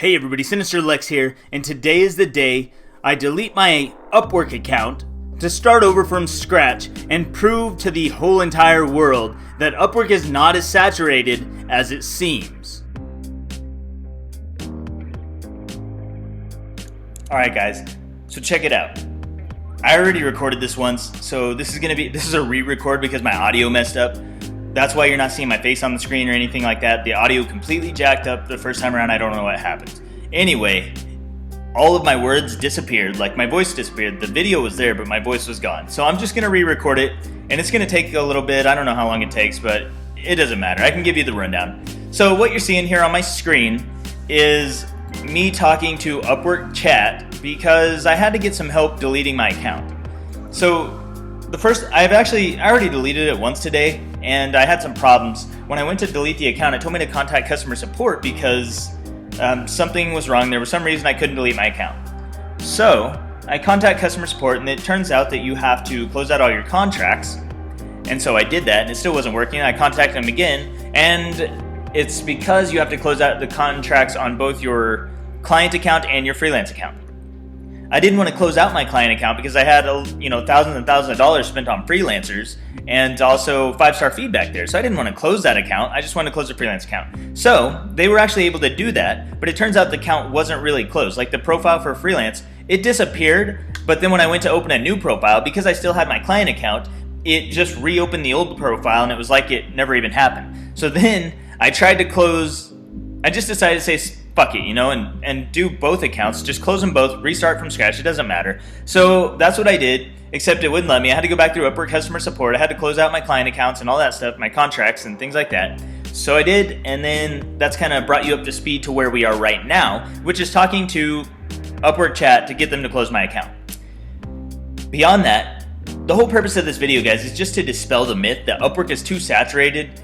Hey everybody, Sinister Lex here, and today is the day I delete my Upwork account to start over from scratch and prove to the whole entire world that Upwork is not as saturated as it seems. Alright guys, so check it out. I already recorded this once, so this is a re-record because my audio messed up. That's why you're not seeing my face on the screen or anything like that. The audio completely jacked up the first time around. I don't know what happened. Anyway, all of my words disappeared, like my voice disappeared. The video was there, but my voice was gone. So I'm just going to re-record it, and it's going to take a little bit. I don't know how long it takes, but it doesn't matter. I can give you the rundown. So what you're seeing here on my screen is me talking to Upwork chat because I had to get some help deleting my account. So I already deleted it once today, and I had some problems. When I went to delete the account, it told me to contact customer support because something was wrong. There was some reason I couldn't delete my account. So I contact customer support, and it turns out that you have to close out all your contracts. And so I did that, and it still wasn't working. I contacted them again, and it's because you have to close out the contracts on both your client account and your freelance account. I didn't want to close out my client account because I had thousands and thousands of dollars spent on freelancers and also 5-star feedback there. So I didn't want to close that account. I just wanted to close the freelance account. So they were actually able to do that, but it turns out the account wasn't really closed. Like the profile for freelance, it disappeared, but then when I went to open a new profile, because I still had my client account, it just reopened the old profile and it was like it never even happened. So then I tried to close, I just decided to say, fuck it, and do both accounts. Just close them both, restart from scratch, it doesn't matter. So that's what I did, except it wouldn't let me. I had to go back through Upwork customer support. I had to close out my client accounts and all that stuff, my contracts and things like that. So I did, and then that's kind of brought you up to speed to where we are right now, which is talking to Upwork chat to get them to close my account. Beyond that, the whole purpose of this video, guys, is just to dispel the myth that Upwork is too saturated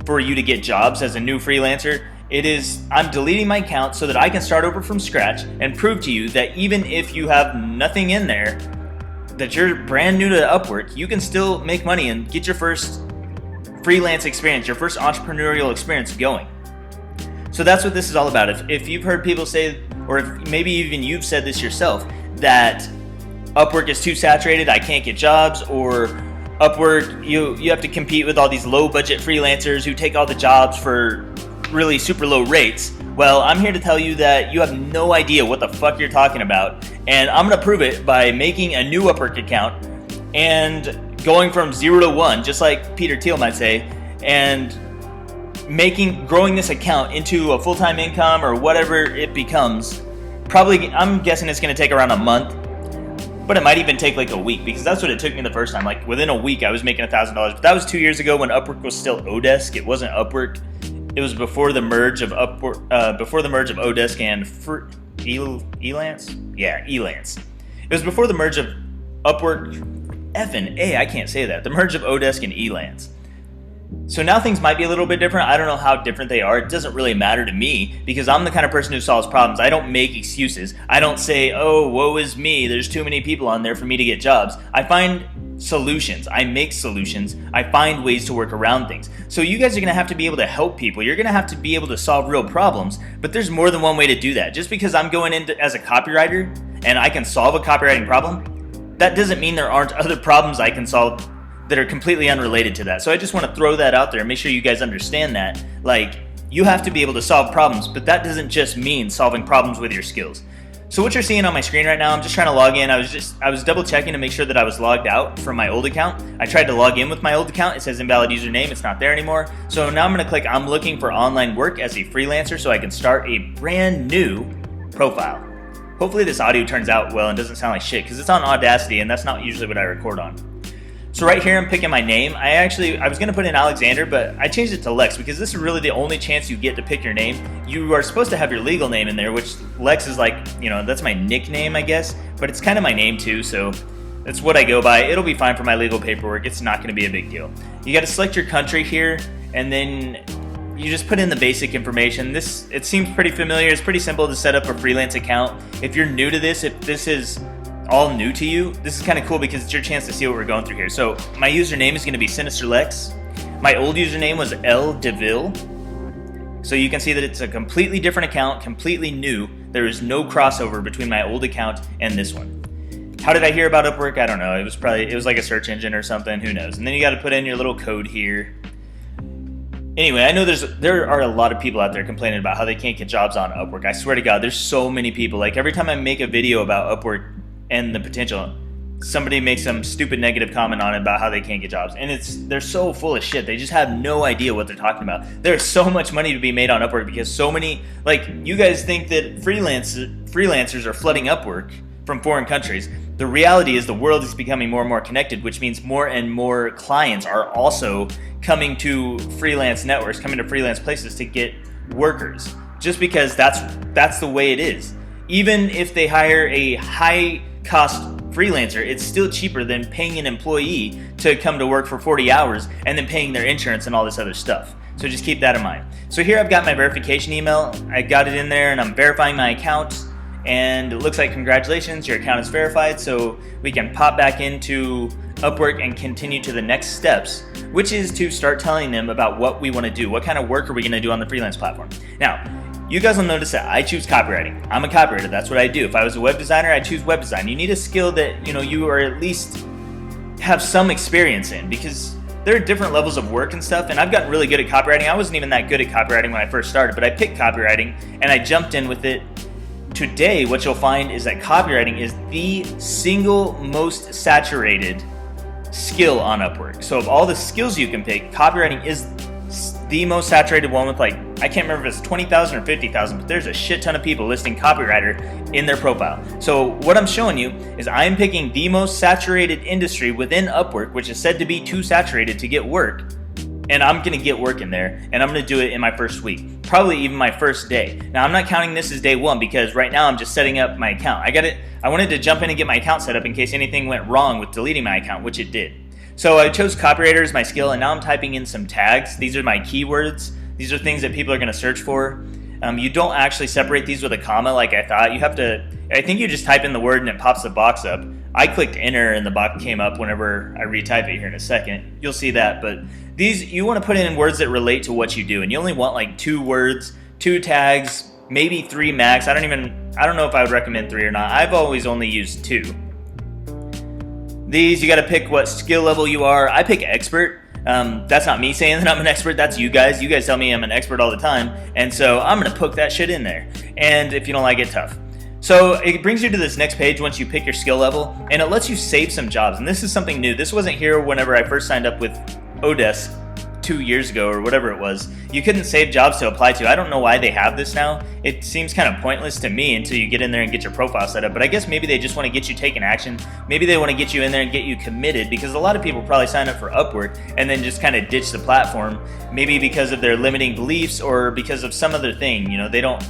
for you to get jobs as a new freelancer. I'm deleting my account so that I can start over from scratch and prove to you that even if you have nothing in there, that you're brand new to Upwork, you can still make money and get your first freelance experience, your first entrepreneurial experience going. So that's what this is all about. If you've heard people say, or if maybe even you've said this yourself, that Upwork is too saturated, I can't get jobs, or Upwork, you have to compete with all these low budget freelancers who take all the jobs for really super low rates. Well, I'm here to tell you that you have no idea what the fuck you're talking about, and I'm gonna prove it by making a new Upwork account and going from 0 to 1, just like Peter Thiel might say, and growing this account into a full-time income or whatever it becomes. Probably, I'm guessing it's gonna take around a month, but it might even take like a week, because that's what it took me the first time. Like within a week, I was making $1,000, but that was 2 years ago when Upwork was still Odesk. It wasn't Upwork. It was before the merge of Odesk and Elance. Yeah, Elance. It was before the merge of Upwork. I can't say that. The merge of Odesk and Elance. So now things might be a little bit different. I don't know how different they are. It doesn't really matter to me because I'm the kind of person who solves problems. I don't make excuses. I don't say, oh, woe is me, there's too many people on there for me to get jobs. I find solutions. I make solutions. I find ways to work around things. So you guys are going to have to be able to help people. You're going to have to be able to solve real problems, but there's more than one way to do that. Just because I'm going in as a copywriter and I can solve a copywriting problem, that doesn't mean there aren't other problems I can solve that are completely unrelated to that. So I just want to throw that out there and make sure you guys understand that. Like, you have to be able to solve problems, but that doesn't just mean solving problems with your skills. So what you're seeing on my screen right now, I'm just trying to log in. I was double checking to make sure that I was logged out from my old account. I tried to log in with my old account. It says invalid username. It's not there anymore. So now I'm going to click I'm looking for online work as a freelancer so I can start a brand new profile. Hopefully this audio turns out well and doesn't sound like shit, because it's on Audacity and that's not usually what I record on. So right here I'm picking my name. I was going to put in Alexander, but I changed it to Lex because this is really the only chance you get to pick your name. You are supposed to have your legal name in there, which Lex is like, that's my nickname, I guess, but it's kind of my name too, so that's what I go by. It'll be fine for my legal paperwork. It's not going to be a big deal. You got to select your country here, and then you just put in the basic information. It seems pretty familiar. It's pretty simple to set up a freelance account. If you're new to this, if this is all new to you, this is kind of cool because it's your chance to see what we're going through here. So my username is going to be Sinister Lex. My old username was L Deville. So you can see that it's a completely different account, completely new. There is no crossover between my old account and this one. How did I hear about Upwork? I don't know. It was like a search engine or something. Who knows? And then you got to put in your little code here. Anyway, I know there are a lot of people out there complaining about how they can't get jobs on Upwork. I swear to God, there's so many people. Like every time I make a video about Upwork and the potential, somebody makes some stupid negative comment on it about how they can't get jobs. And they're so full of shit. They just have no idea what they're talking about. There's so much money to be made on Upwork because so many, like you guys think that freelancers are flooding Upwork from foreign countries. The reality is the world is becoming more and more connected, which means more and more clients are also coming to freelance networks, coming to freelance places to get workers, just because that's the way it is. Even if they hire a high-cost freelancer, it's still cheaper than paying an employee to come to work for 40 hours and then paying their insurance and all this other stuff. So just keep that in mind. So here I've got my verification email. I got it in there and I'm verifying my account. And it looks like congratulations, your account is verified, so we can pop back into Upwork and continue to the next steps, which is to start telling them about what we want to do. What kind of work are we going to do on the freelance platform? Now, you guys will notice that I choose copywriting. I'm a copywriter, that's what I do. If I was a web designer, I'd choose web design. You need a skill that you are at least have some experience in, because there are different levels of work and stuff, and I've gotten really good at copywriting. I wasn't even that good at copywriting when I first started, but I picked copywriting and I jumped in with it. Today, what you'll find is that copywriting is the single most saturated skill on Upwork. So of all the skills you can pick, copywriting is the most saturated one with I can't remember if it's 20,000 or 50,000, but there's a shit ton of people listing copywriter in their profile. So what I'm showing you is I'm picking the most saturated industry within Upwork, which is said to be too saturated to get work. And I'm going to get work in there, and I'm going to do it in my first week, probably even my first day. Now, I'm not counting this as day one because right now I'm just setting up my account. I wanted to jump in and get my account set up in case anything went wrong with deleting my account, which it did. So I chose copywriter as my skill, and now I'm typing in some tags. These are my keywords. These are things that people are going to search for. You don't actually separate these with a comma like I thought. I think you just type in the word and it pops the box up. I clicked enter and the box came up whenever I retype it here in a second. You'll see that, but you want to put in words that relate to what you do, and you only want 2 words, 2 tags, maybe 3 max. I don't know if I would recommend 3 or not. I've always only used 2. These, you got to pick what skill level you are. I pick expert. That's not me saying that I'm an expert, that's you guys. You guys tell me I'm an expert all the time, and so I'm going to poke that shit in there. And if you don't like it, tough. So it brings you to this next page once you pick your skill level, and it lets you save some jobs. And this is something new. This wasn't here whenever I first signed up with Odesk 2 years ago or whatever it was. You couldn't save jobs to apply to. I don't know why they have this now. It seems kind of pointless to me until you get in there and get your profile set up. But I guess maybe they just want to get you taking action. Maybe they want to get you in there and get you committed, because a lot of people probably sign up for Upwork and then just kind of ditch the platform, maybe because of their limiting beliefs or because of some other thing. They don't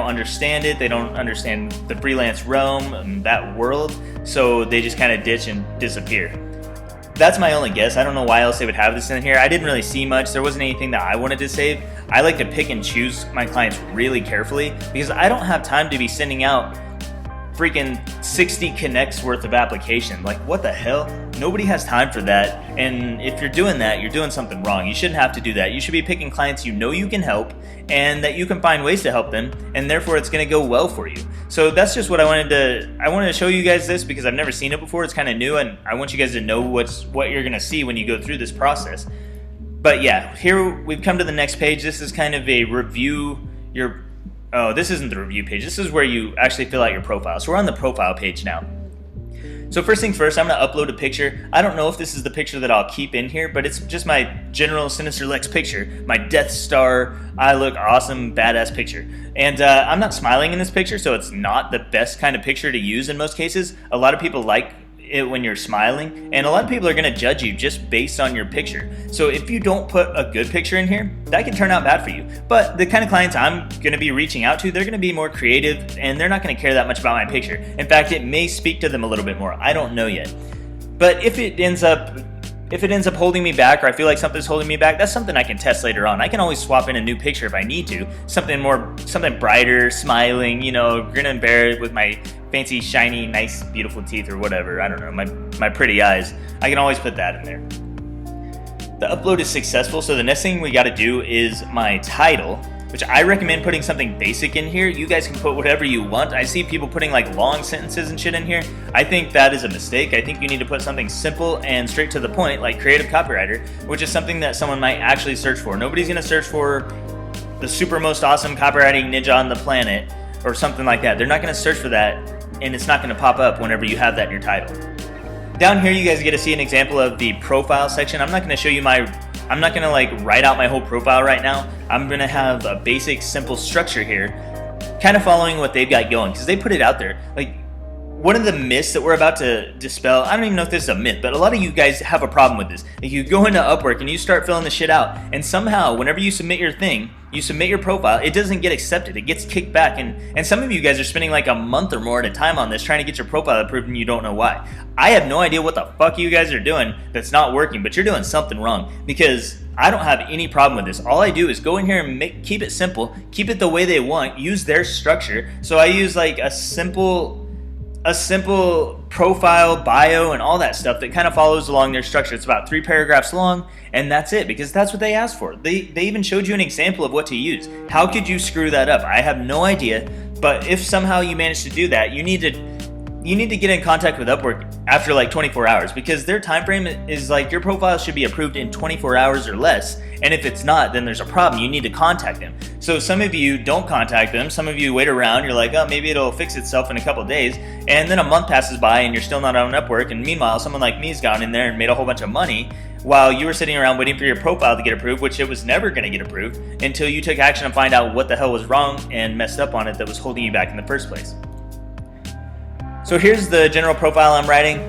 understand it. They don't understand the freelance realm and that world. So they just kind of ditch and disappear. That's my only guess. I don't know why else they would have this in here. I didn't really see much. There wasn't anything that I wanted to save. I like to pick and choose my clients really carefully because I don't have time to be sending out freaking 60 connects worth of application. Like, what the hell? Nobody has time for that. And if you're doing that, you're doing something wrong. You shouldn't have to do that. You should be picking clients you know you can help and that you can find ways to help them, and therefore it's going to go well for you. So that's just what I wanted to show you guys this because I've never seen it before. It's kind of new, and I want you guys to know what you're going to see when you go through this process. But yeah, here we've come to the next page. This is kind of a review this isn't the review page. This is where you actually fill out your profile. So we're on the profile page now. So first things first, I'm going to upload a picture. I don't know if this is the picture that I'll keep in here, but it's just my general Sinister Lex picture. My Death Star, I look awesome, badass picture. And I'm not smiling in this picture, so it's not the best kind of picture to use in most cases. A lot of people like it when you're smiling, and a lot of people are going to judge you just based on your picture. So if you don't put a good picture in here, that can turn out bad for you. But the kind of clients I'm going to be reaching out to, they're going to be more creative, and they're not going to care that much about my picture. In fact, it may speak to them a little bit more. I don't know yet. But if it ends up holding me back, or I feel like something's holding me back, that's something I can test later on. I can always swap in a new picture if I need to. Something brighter, smiling, grin and bear it with my fancy, shiny, nice, beautiful teeth or whatever. I don't know, my pretty eyes. I can always put that in there. The upload is successful, so the next thing we got to do is my title, which I recommend putting something basic in here. You guys can put whatever you want. I see people putting like long sentences and shit in here. I think that is a mistake. I think you need to put something simple and straight to the point, like creative copywriter, which is something that someone might actually search for. Nobody's gonna search for the super most awesome copywriting ninja on the planet or something like that. They're not gonna search for that, and it's not gonna pop up whenever you have that in your title. Down here, you guys get to see an example of the profile section. I'm not gonna show you I'm not gonna like write out my whole profile right now. I'm gonna have a basic, simple structure here, kind of following what they've got going, because they put it out there. Like, one of the myths that we're about to dispel, I don't even know if this is a myth, but a lot of you guys have a problem with this. Like, you go into Upwork and you start filling the shit out, and somehow, whenever you submit your thing, you submit your profile, it doesn't get accepted. It gets kicked back, and some of you guys are spending like a month or more at a time on this trying to get your profile approved, and you don't know why. I have no idea what the fuck you guys are doing that's not working, but you're doing something wrong, because I don't have any problem with this. All I do is go in here and keep it simple, keep it the way they want, use their structure. So I use like a simple profile, bio, and all that stuff that kind of follows along their structure. It's about 3 paragraphs long, and that's it, because that's what they asked for. They even showed you an example of what to use. How could you screw that up? I have no idea, but if somehow you manage to do that, you need to get in contact with Upwork after like 24 hours, because their time frame is like your profile should be approved in 24 hours or less, and if it's not, then there's a problem. You need to contact them. So some of you don't contact them, some of you wait around, you're like, oh, maybe it'll fix itself in a couple days, and then a month passes by and you're still not on Upwork, and meanwhile someone like me's gone in there and made a whole bunch of money while you were sitting around waiting for your profile to get approved, which it was never going to get approved until you took action to find out what the hell was wrong and messed up on it that was holding you back in the first place. So here's the general profile I'm writing.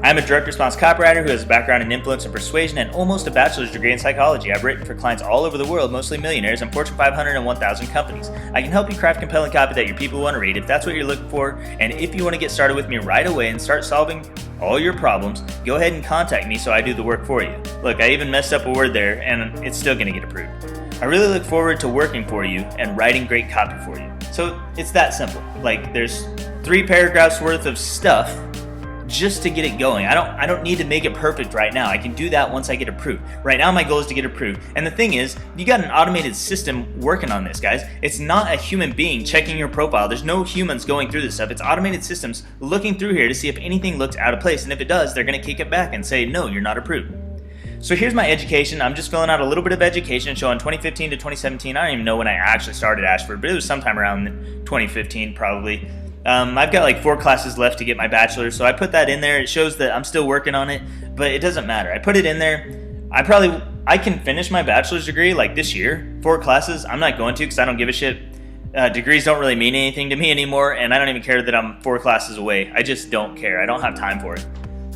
I'm a direct response copywriter who has a background in influence and persuasion and almost a bachelor's degree in psychology. I've written for clients all over the world, mostly millionaires and Fortune 500 and 1,000 companies. I can help you craft compelling copy that your people want to read if that's what you're looking for. And if you want to get started with me right away and start solving all your problems, go ahead and contact me so I do the work for you. Look, I even messed up a word there and it's still going to get approved. I really look forward to working for you and writing great copy for you. So it's that simple. Like, there's 3 paragraphs worth of stuff just to get it going. I don't need to make it perfect right now. I can do that once I get approved. Right now my goal is to get approved. And the thing is, you got an automated system working on this, guys. It's not a human being checking your profile. There's no humans going through this stuff. It's automated systems looking through here to see if anything looks out of place. And if it does, they're gonna kick it back and say, no, you're not approved. So here's my education. I'm just filling out a little bit of education showing 2015 to 2017. I don't even know when I actually started Ashford, but it was sometime around 2015 probably. I've got like 4 classes left to get my bachelor's, so I put that in there. It shows that I'm still working on it, but it doesn't matter. I put it in there. I can finish my bachelor's degree like this year, 4 classes. I'm not going to because I don't give a shit. Degrees don't really mean anything to me anymore, and I don't even care that I'm 4 classes away. I just don't care. I don't have time for it.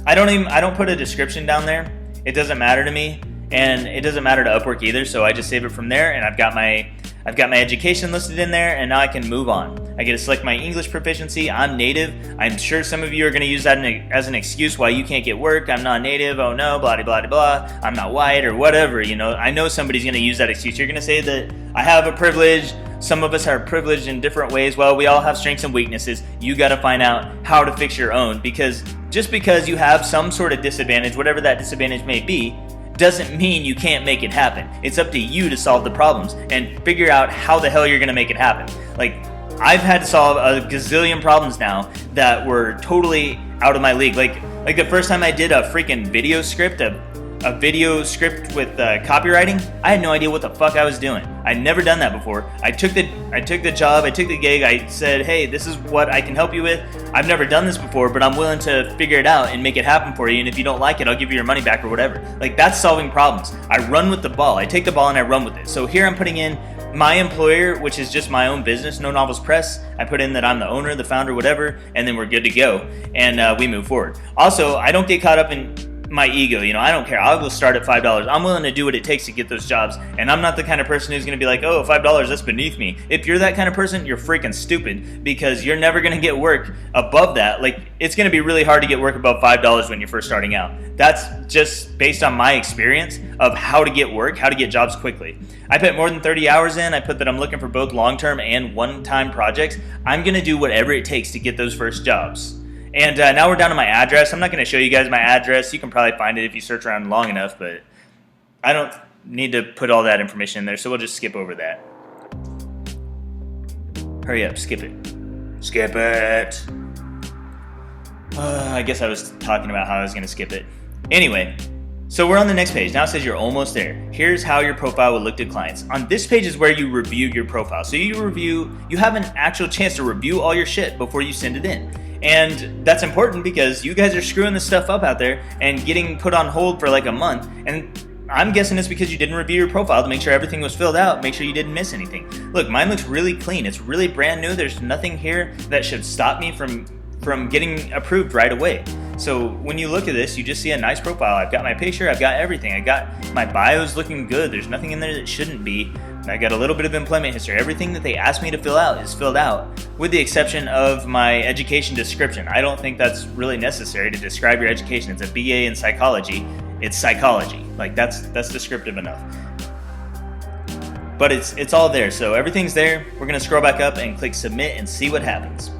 I don't put a description down there. It doesn't matter to me, and it doesn't matter to Upwork either, so I just save it from there, and I've got my education listed in there, and now I can move on. I get to select my English proficiency. I'm native. I'm sure some of you are going to use that as an excuse why you can't get work. I'm not native. Oh no, blah, blah, blah, blah. I'm not white or whatever. You know, I know somebody's going to use that excuse. You're going to say that I have a privilege. Some of us are privileged in different ways. Well, we all have strengths and weaknesses. You got to find out how to fix your own, because just because you have some sort of disadvantage, whatever that disadvantage may be, doesn't mean you can't make it happen. It's up to you to solve the problems and figure out how the hell you're going to make it happen. Like, I've had to solve a gazillion problems now that were totally out of my league. Like the first time I did a freaking video script, a video script with copywriting, I had no idea what the fuck I was doing. I'd never done that before. I took the job, I took the gig, I said, hey, this is what I can help you with. I've never done this before, but I'm willing to figure it out and make it happen for you, and if you don't like it, I'll give you your money back or whatever. Like, that's solving problems. I run with the ball. I take the ball and I run with it. So here I'm putting in my employer, which is just my own business, No Novels Press. I put in that I'm the owner, the founder, whatever, and then we're good to go, and we move forward. Also, I don't get caught up in my ego, you know, I don't care. I'll go start at $5. I'm willing to do what it takes to get those jobs, and I'm not the kind of person who's going to be like, oh, $5, that's beneath me. If you're that kind of person, you're freaking stupid, because you're never going to get work above that. Like, it's going to be really hard to get work above $5 when you're first starting out. That's just based on my experience of how to get work, how to get jobs quickly. I put more than 30 hours in. I put that I'm looking for both long-term and one-time projects. I'm going to do whatever it takes to get those first jobs. And now we're down to my address. I'm not going to show you guys my address. You can probably find it if you search around long enough, but I don't need to put all that information in there, so we'll just skip over that. Hurry up, skip it. Skip it. I guess I was talking about how I was going to skip it. Anyway, so we're on the next page. Now it says you're almost there. Here's how your profile will look to clients. On this page is where you review your profile. So you have an actual chance to review all your shit before you send it in. And that's important because you guys are screwing this stuff up out there and getting put on hold for like a month. And I'm guessing it's because you didn't review your profile to make sure everything was filled out, make sure you didn't miss anything. Look, mine looks really clean. It's really brand new. There's nothing here that should stop me from getting approved right away. So when you look at this, you just see a nice profile. I've got my picture, I've got everything. I got my bio's looking good. There's nothing in there that shouldn't be. I got a little bit of employment history. Everything that they asked me to fill out is filled out, with the exception of my education description. I don't think that's really necessary to describe your education. It's a BA in psychology. It's psychology. Like that's descriptive enough. But it's all there. So everything's there. We're gonna scroll back up and click submit and see what happens.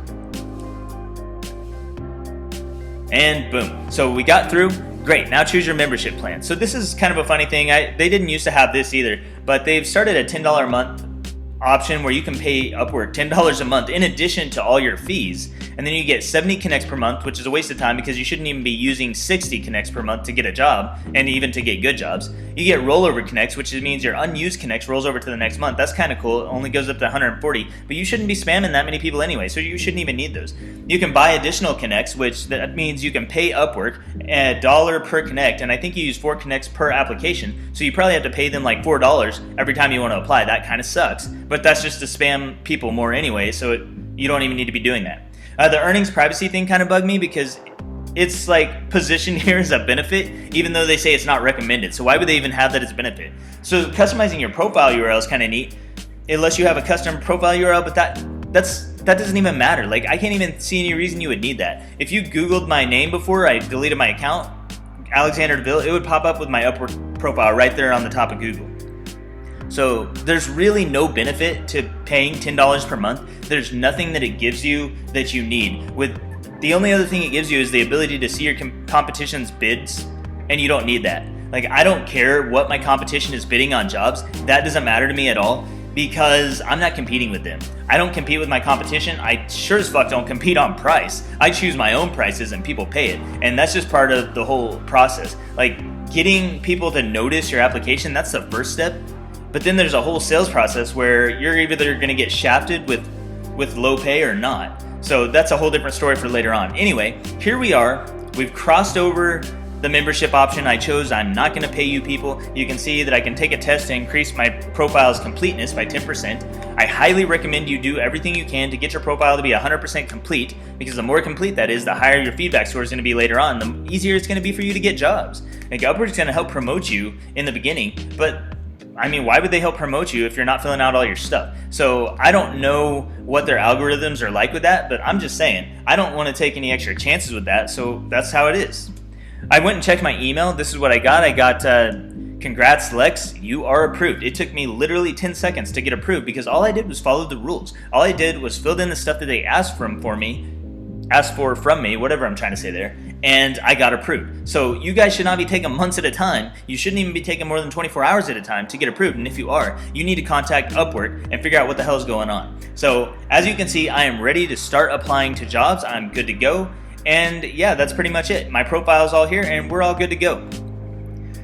And boom. So we got through. Great. Now choose your membership plan. So this is kind of a funny thing. They didn't used to have this either, but they've started a $10 a month option where you can pay Upwork $10 a month in addition to all your fees. And then you get 70 connects per month, which is a waste of time because you shouldn't even be using 60 connects per month to get a job and even to get good jobs. You get rollover connects, which means your unused connects rolls over to the next month. That's kind of cool. It only goes up to 140, but you shouldn't be spamming that many people anyway, so you shouldn't even need those. You can buy additional connects, which that means you can pay Upwork $1 per connect, and I think you use 4 connects per application, so you probably have to pay them like $4 every time you want to apply. That kind of sucks, but that's just to spam people more anyway, so you don't even need to be doing that. The earnings privacy thing kind of bugged me because it's like positioned here as a benefit, even though they say it's not recommended. So why would they even have that as a benefit? So customizing your profile URL is kind of neat, unless you have a custom profile URL, but that doesn't even matter. Like I can't even see any reason you would need that. If you Googled my name before I deleted my account, Alexander DeVille, it would pop up with my Upwork profile right there on the top of Google. So there's really no benefit to paying $10 per month. There's nothing that it gives you that you need. With the only other thing it gives you is the ability to see your competition's bids, and you don't need that. Like I don't care what my competition is bidding on jobs. That doesn't matter to me at all because I'm not competing with them. I don't compete with my competition. I sure as fuck don't compete on price. I choose my own prices and people pay it. And that's just part of the whole process. Like getting people to notice your application, that's the first step. But then there's a whole sales process where you're either going to get shafted with low pay or not. So that's a whole different story for later on. Anyway, here we are. We've crossed over the membership option I chose. I'm not going to pay you people. You can see that I can take a test to increase my profile's completeness by 10%. I highly recommend you do everything you can to get your profile to be 100% complete, because the more complete that is, the higher your feedback score is going to be later on, the easier it's going to be for you to get jobs. Like Upwork's going to help promote you in the beginning, but I mean, why would they help promote you if you're not filling out all your stuff? So I don't know what their algorithms are like with that, but I'm just saying, I don't want to take any extra chances with that, so that's how it is. I went and checked my email. This is what I got. I got, congrats, Lex, you are approved. It took me literally 10 seconds to get approved because all I did was follow the rules. All I did was fill in the stuff that they asked from me, whatever I'm trying to say there, and I got approved. So you guys should not be taking months at a time. You shouldn't even be taking more than 24 hours at a time to get approved. And if you are, you need to contact Upwork and figure out what the hell is going on. So as you can see, I am ready to start applying to jobs. I'm good to go. And yeah, that's pretty much it. My profile is all here and we're all good to go.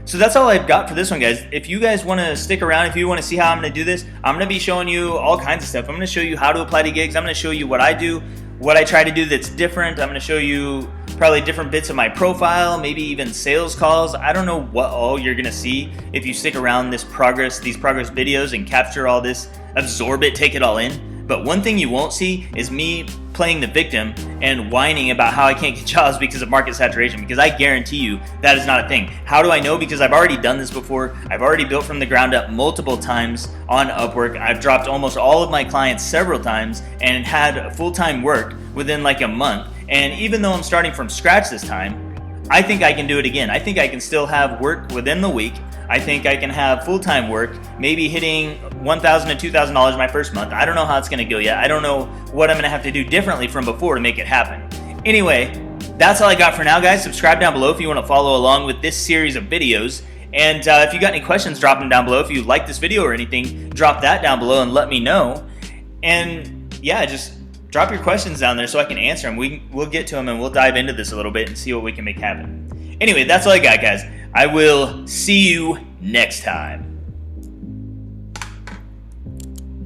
So that's all I've got for this one, guys. If you guys want to stick around, if you want to see how I'm going to do this, I'm going to be showing you all kinds of stuff. I'm going to show you how to apply to gigs. I'm going to show you what I do, what I try to do that's different. I'm going to show you probably different bits of my profile, maybe even sales calls. I don't know what all you're going to see if you stick around these progress videos and capture all this, absorb it, take it all in. But one thing you won't see is me playing the victim and whining about how I can't get jobs because of market saturation, because I guarantee you that is not a thing. How do I know? Because I've already done this before. I've already built from the ground up multiple times on Upwork. I've dropped almost all of my clients several times and had full-time work within like a month. And even though I'm starting from scratch this time, I think I can do it again. I think I can still have work within the week. I think I can have full-time work, maybe hitting $1,000 to $2,000 my first month. I don't know how it's going to go yet. I don't know what I'm going to have to do differently from before to make it happen. Anyway, that's all I got for now, guys. Subscribe down below if you want to follow along with this series of videos. And if you got any questions, drop them down below. If you like this video or anything, drop that down below and let me know. And yeah, just drop your questions down there so I can answer them. We'll get to them and we'll dive into this a little bit and see what we can make happen. Anyway, that's all I got, guys. I will see you next time.